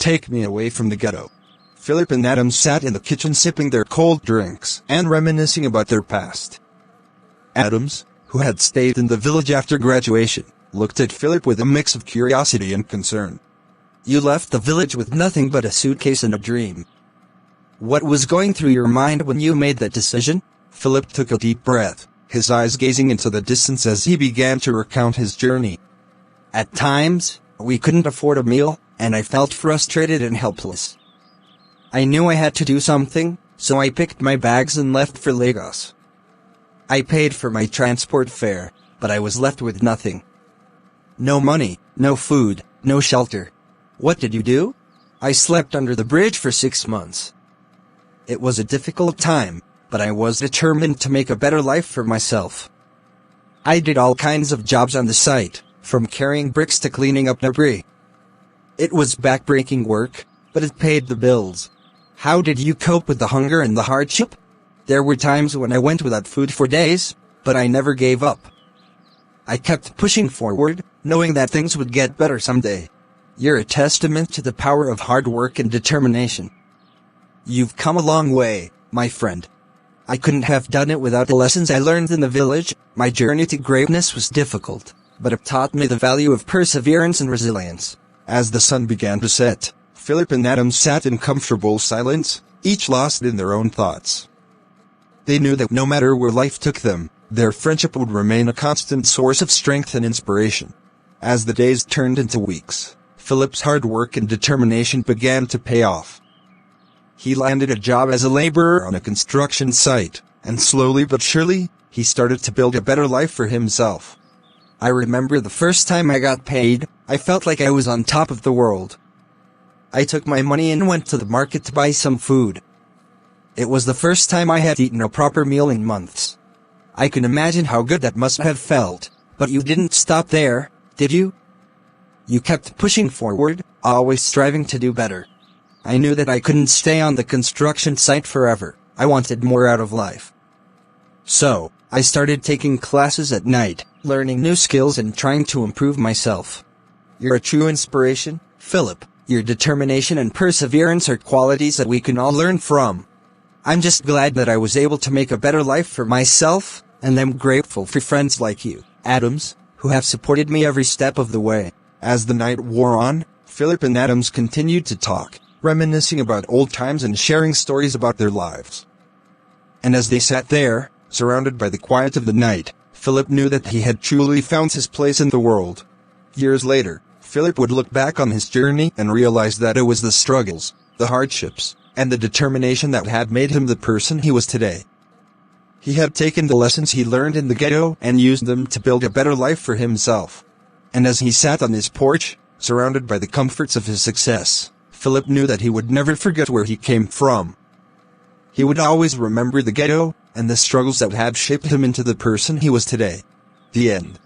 take me away from the ghetto. Philip and Adam sat in the kitchen sipping their cold drinks and reminiscing about their past. Adams, who had stayed in the village after graduation, looked at Philip with a mix of curiosity and concern. You left the village with nothing but a suitcase and a dream. What was going through your mind when you made that decision? Philip took a deep breath, his eyes gazing into the distance as he began to recount his journey. At times, we couldn't afford a meal, and I felt frustrated and helpless. I knew I had to do something, so I picked my bags and left for Lagos. I paid for my transport fare, but I was left with nothing. No money, no food, no shelter. What did you do? I slept under the bridge for 6 months. It was a difficult time, but I was determined to make a better life for myself. I did all kinds of jobs on the site, from carrying bricks to cleaning up debris. It was backbreaking work, but it paid the bills. How did you cope with the hunger and the hardship? There were times when I went without food for days, but I never gave up. I kept pushing forward, knowing that things would get better someday. You're a testament to the power of hard work and determination. You've come a long way, my friend. I couldn't have done it without the lessons I learned in the village. My journey to greatness was difficult, but it taught me the value of perseverance and resilience. As the sun began to set, Philip and Adam sat in comfortable silence, each lost in their own thoughts. They knew that no matter where life took them, their friendship would remain a constant source of strength and inspiration. As the days turned into weeks, Philip's hard work and determination began to pay off. He landed a job as a laborer on a construction site, and slowly but surely, he started to build a better life for himself. I remember the first time I got paid, I felt like I was on top of the world. I took my money and went to the market to buy some food. It was the first time I had eaten a proper meal in months. I can imagine how good that must have felt, but you didn't stop there, did you? You kept pushing forward, always striving to do better. I knew that I couldn't stay on the construction site forever. I wanted more out of life. So, I started taking classes at night, learning new skills and trying to improve myself. You're a true inspiration, Philip. Your determination and perseverance are qualities that we can all learn from. I'm just glad that I was able to make a better life for myself, and I'm grateful for friends like you, Adams, who have supported me every step of the way. As the night wore on, Philip and Adams continued to talk, reminiscing about old times and sharing stories about their lives. And as they sat there, surrounded by the quiet of the night, Philip knew that he had truly found his place in the world. Years later, Philip would look back on his journey and realize that it was the struggles, the hardships, and the determination that had made him the person he was today. He had taken the lessons he learned in the ghetto and used them to build a better life for himself. And as he sat on his porch, surrounded by the comforts of his success, Philip knew that he would never forget where he came from. He would always remember the ghetto, and the struggles that had shaped him into the person he was today. The end.